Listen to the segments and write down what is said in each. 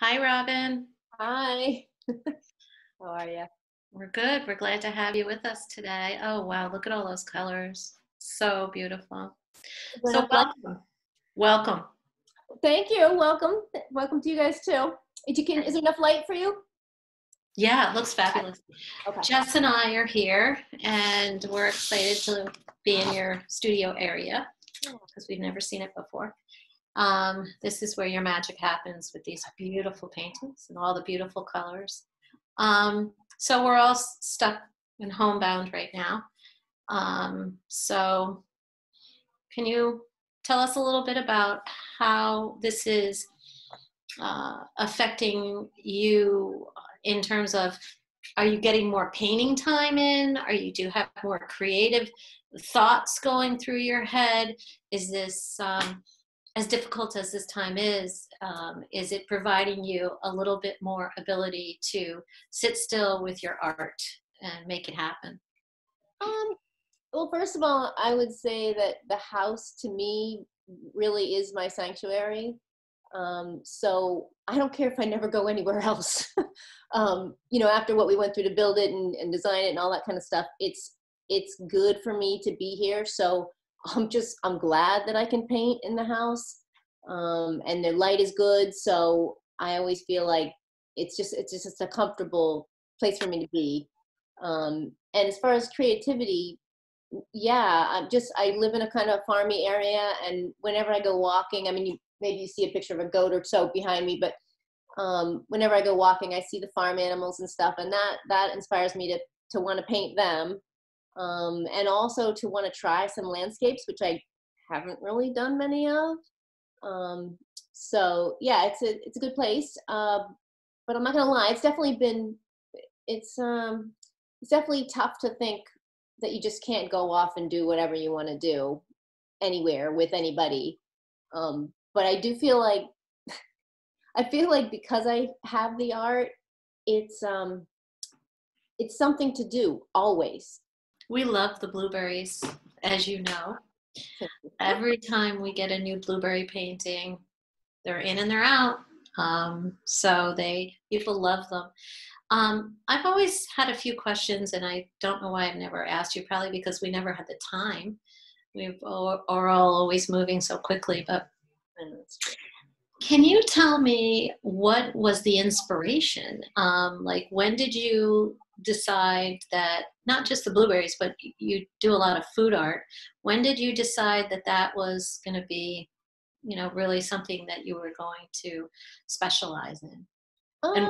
Hi, Robin. Hi. How are you? We're good. We're glad to have you with us today. Oh, wow. Look at all those colors. So beautiful. Is there So, enough light? welcome. Welcome. Thank you. Welcome. Welcome to you guys too. Is there enough light for you? Yeah, it looks fabulous. Okay. Jess and I are here, and we're excited to be in your studio area because we've never seen it before. This is where your magic happens with these beautiful paintings and all the beautiful colors. So, we're all stuck and homebound right now. So can you tell us a little bit about how this is affecting you in terms of, are you getting more painting time in? Do you have more creative thoughts going through your head? Is this, as difficult as this time is it providing you a little bit more ability to sit still with your art and make it happen? Um, well, first of all, I would say that the house to me really is my sanctuary. So I don't care if I never go anywhere else. After what we went through to build it and design it and all that kind of stuff, it's good for me to be here. So I'm glad that I can paint in the house. And the light is good, so I always feel like it's just a comfortable place for me to be. And as far as creativity, yeah, I live in a kind of farmy area, and whenever I go walking, I mean, maybe you see a picture of a goat or so behind me, but whenever I go walking, I see the farm animals and stuff, and that inspires me to want to paint them, and also to want to try some landscapes, which I haven't really done many of. Um, so yeah, it's a good place. But I'm not gonna lie, it's um it's definitely tough to think that you just can't go off and do whatever you want to do anywhere with anybody. But I feel like because I have the art, it's um it's something to do always. We love the blueberries, as you know. Every time we get a new blueberry painting, they're in and they're out. So people love them. I've always had a few questions, and I don't know why I've never asked you. Probably because we never had the time. Are all always moving so quickly. But can you tell me what was the inspiration? Like, when did you decide that not just the blueberries, but you do a lot of food art? When did you decide that that was going to be, really something that you were going to specialize in? And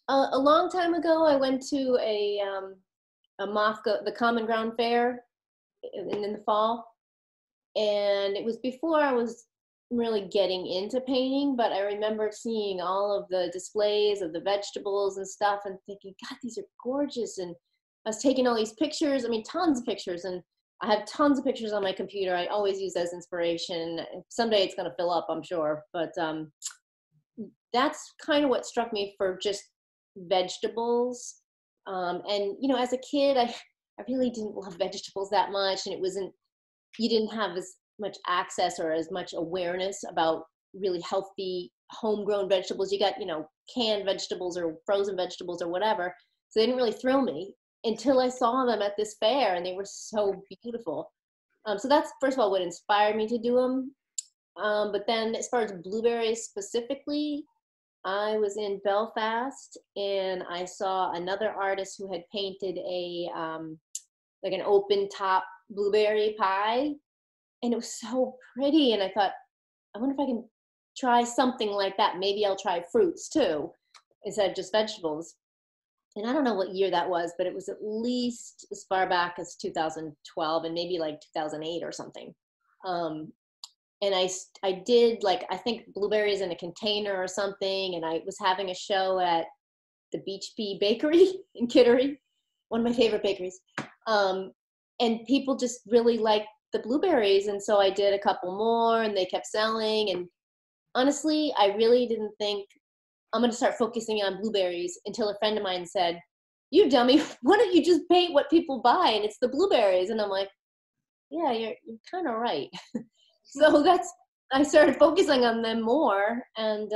Um, a long time ago, I went to a MOFGA, the Common Ground Fair, in the fall, and it was before I was really getting into painting, but I remember seeing all of the displays of the vegetables and stuff and thinking, God, these are gorgeous. And I was taking all these pictures, I mean, tons of pictures, and I have tons of pictures on my computer. I always use as inspiration. Someday it's going to fill up, I'm sure, but that's kind of what struck me for just vegetables. And as a kid, I really didn't love vegetables that much, and you didn't have as much access or as much awareness about really healthy homegrown vegetables. You got, canned vegetables or frozen vegetables or whatever. So they didn't really thrill me until I saw them at this fair, and they were so beautiful. So that's, first of all, what inspired me to do them. But then as far as blueberries specifically, I was in Belfast and I saw another artist who had painted like an open top blueberry pie, and it was so pretty. And I thought, I wonder if I can try something like that. Maybe I'll try fruits too instead of just vegetables. And I don't know what year that was, but it was at least as far back as 2012 and maybe like 2008 or something. Um, and I did, like, I think blueberries in a container or something, and I was having a show at the Beach Bee Bakery in Kittery, one of my favorite bakeries. Um, and people just really liked the blueberries, and so I did a couple more, and they kept selling. And honestly, I really didn't think I'm going to start focusing on blueberries until a friend of mine said, "You dummy, why don't you just paint what people buy, and it's the blueberries?" And I'm like, yeah, you're kind of right. So I started focusing on them more. And,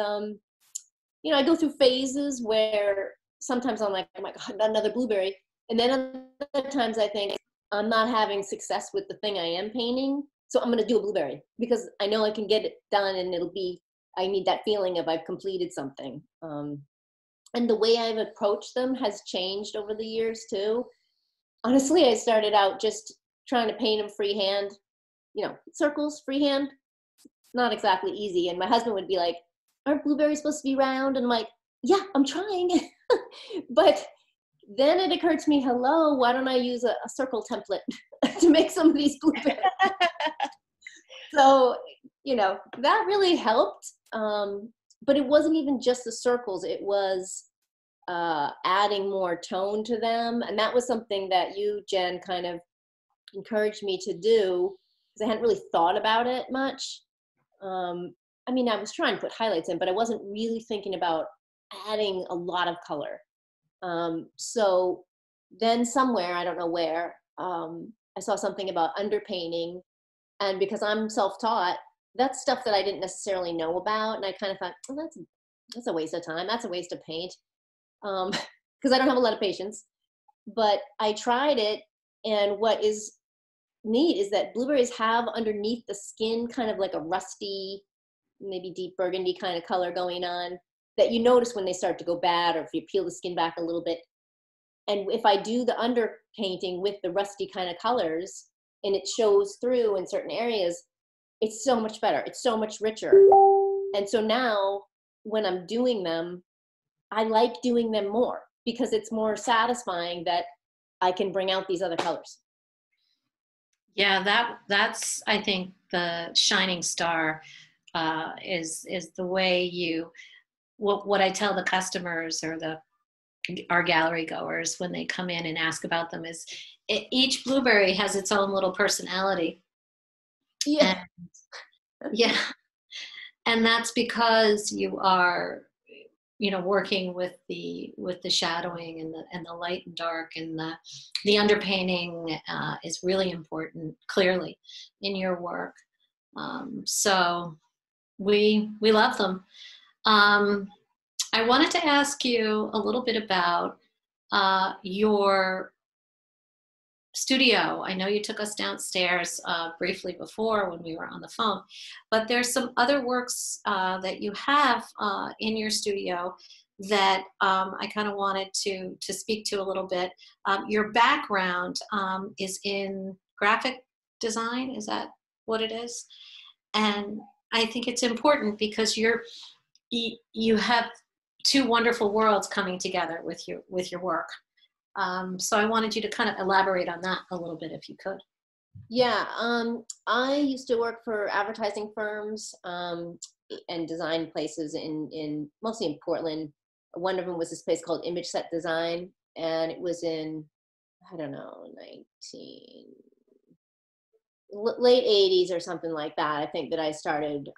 you know, I go through phases where sometimes I'm like, oh my God, not another blueberry. And then other times I think I'm not having success with the thing I am painting. So I'm going to do a blueberry because I know I can get it done and I need that feeling of I've completed something. And the way I've approached them has changed over the years too. Honestly, I started out just trying to paint them freehand, you know, circles freehand, not exactly easy. And my husband would be like, aren't blueberries supposed to be round? And I'm like, yeah, I'm trying. But then it occurred to me, hello, why don't I use a circle template to make some of these blueberries? So, you know, that really helped. But it wasn't even just the circles. It was adding more tone to them. And that was something that you, Jen, kind of encouraged me to do because I hadn't really thought about it much. I mean, I was trying to put highlights in, but I wasn't really thinking about adding a lot of color. So then somewhere, I don't know where, I saw something about underpainting. And because I'm self-taught, that's stuff that I didn't necessarily know about. And I kind of thought, oh, that's a waste of time. That's a waste of paint. Because I don't have a lot of patience. But I tried it. And what is neat is that blueberries have underneath the skin kind of like a rusty, maybe deep burgundy kind of color going on that you notice when they start to go bad, or if you peel the skin back a little bit. And if I do the underpainting with the rusty kind of colors and it shows through in certain areas, it's so much better. It's so much richer. And so now when I'm doing them, I like doing them more because it's more satisfying that I can bring out these other colors. Yeah, that's I think the shining star is the way you what I tell the customers or our gallery goers when they come in and ask about them is each blueberry has its own little personality. Yeah. And, yeah. And that's because you are, you know, working with the shadowing and the light and dark, and the underpainting is really important, clearly, in your work. So we love them. I wanted to ask you a little bit about your studio. I know you took us downstairs briefly before when we were on the phone, but there's some other works that you have in your studio that I kind of wanted to speak to a little bit. Your background is in graphic design. Is that what it is? And I think it's important because you have two wonderful worlds coming together with your work. So I wanted you to kind of elaborate on that a little bit, if you could. Yeah, I used to work for advertising firms and design places in mostly in Portland. One of them was this place called Image Set Design, and it was in, I don't know, late 80s or something like that. I think that I started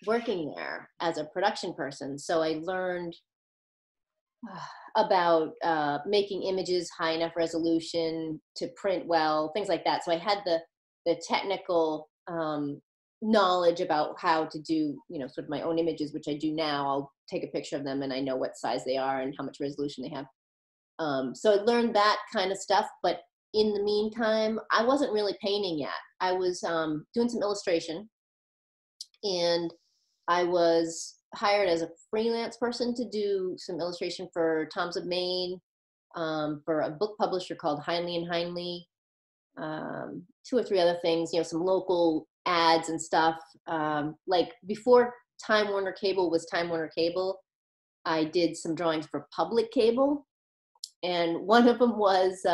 working there as a production person. So I learned about making images high enough resolution to print well, things like that. So I had the technical knowledge about how to do, you know, sort of my own images, which I do now. I'll take a picture of them and I know what size they are and how much resolution they have. So I learned that kind of stuff. But in the meantime, I wasn't really painting yet. I was doing some illustration, and I was hired as a freelance person to do some illustration for Tom's of Maine, for a book publisher called Heinley and Heinley, 2 or 3 other things, you know, some local ads and stuff. Like before Time Warner Cable was Time Warner Cable, I did some drawings for public cable. And one of them was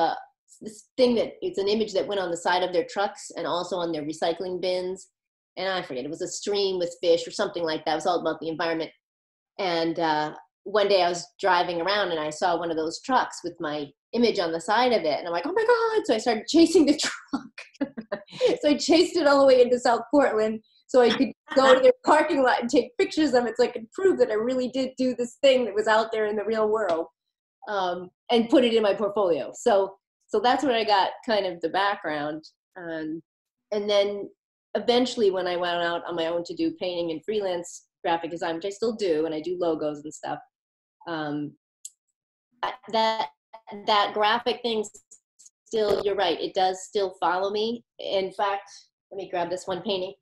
this thing that it's an image that went on the side of their trucks and also on their recycling bins. And I forget, it was a stream with fish or something like that. It was all about the environment. And one day I was driving around and I saw one of those trucks with my image on the side of it. And I'm like, oh my God. So I started chasing the truck. So I chased it all the way into South Portland so I could go to their parking lot and take pictures of it so I could prove that I really did do this thing that was out there in the real world, and put it in my portfolio. So that's where I got kind of the background. And then eventually when I went out on my own to do painting and freelance graphic design, which I still do, and I do logos and stuff, that graphic thing still, you're right, it does still follow me. In fact, let me grab this one painting.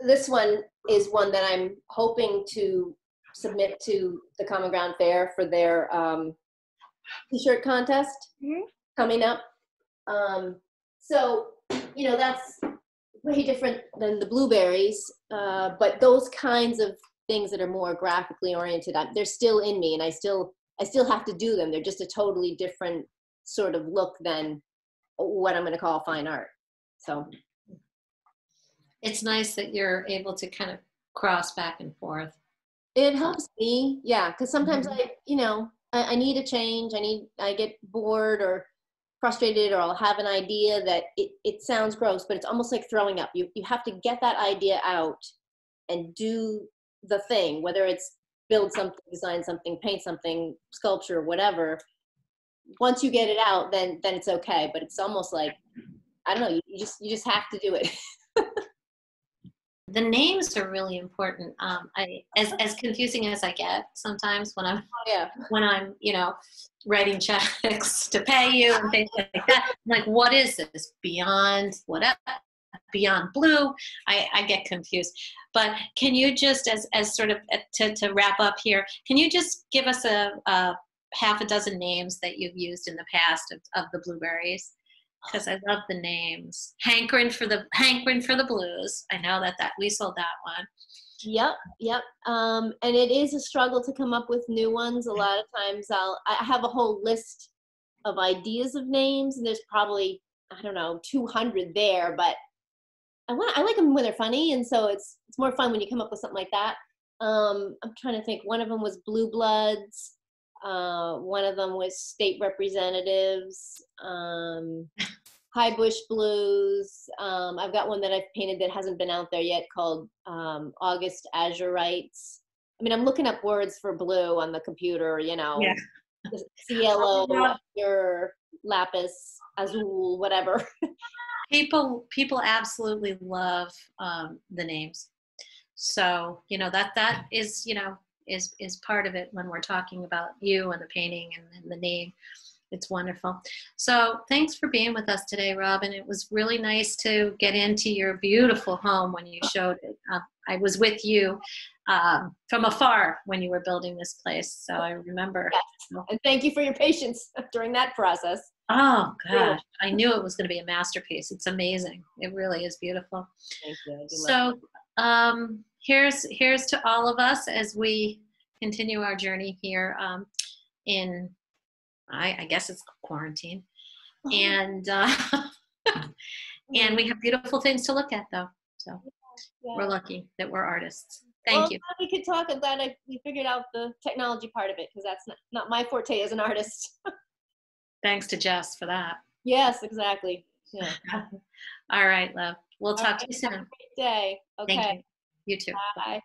This one is one that I'm hoping to submit to the Common Ground Fair for their t-shirt contest coming up. So, you know, that's way different than the blueberries, but those kinds of things that are more graphically oriented, they're still in me, and I still have to do them. They're just a totally different sort of look than what I'm going to call fine art. So it's nice that you're able to kind of cross back and forth. it helps me, yeah, because sometimes I need a change. I get bored or frustrated, or I'll have an idea that it sounds gross, but it's almost like throwing up. You have to get that idea out and do the thing, whether it's build something, design something, paint something, sculpture, whatever. Once you get it out, then it's okay. But it's almost like, I don't know, you just have to do it. The names are really important. As confusing as I get sometimes when I'm writing checks to pay you and things like that. I'm like, what is this? Beyond whatever, Beyond Blue. I get confused. But can you just, as sort of to wrap up here, can you just give us a half a dozen names that you've used in the past of the blueberries? Because I love the names. Hankering for the Blues. I know that we sold that one. Yep. And it is a struggle to come up with new ones. A lot of times I have a whole list of ideas of names, and there's probably, I don't know, 200 there, but I like them when they're funny, and so it's more fun when you come up with something like that. I'm trying to think. One of them was Blue Bloods. One of them was State Representatives. High Bush Blues. I've got one that I've painted that hasn't been out there yet called August Azurites. I mean, I'm looking up words for blue on the computer, Yeah. Cielo, your lapis, azul, whatever. People absolutely love the names. So, that is, is part of it when we're talking about you and the painting and the name. It's wonderful. So thanks for being with us today, Robin. It was really nice to get into your beautiful home when you showed it. I was with you from afar when you were building this place, so I remember. Yes. And thank you for your patience during that process. Oh, gosh. I knew it was going to be a masterpiece. It's amazing. It really is beautiful. Thank you. So here's to all of us as we continue our journey here in I guess it's quarantine, and and we have beautiful things to look at, though. So we're lucky that we're artists. Thank you. We could talk. I'm glad we figured out the technology part of it, because that's not my forte as an artist. Thanks to Jess for that. Yes, exactly. Yeah. All right, love. We'll talk to you soon. Have a great day. Okay. Thank you. You too. Bye.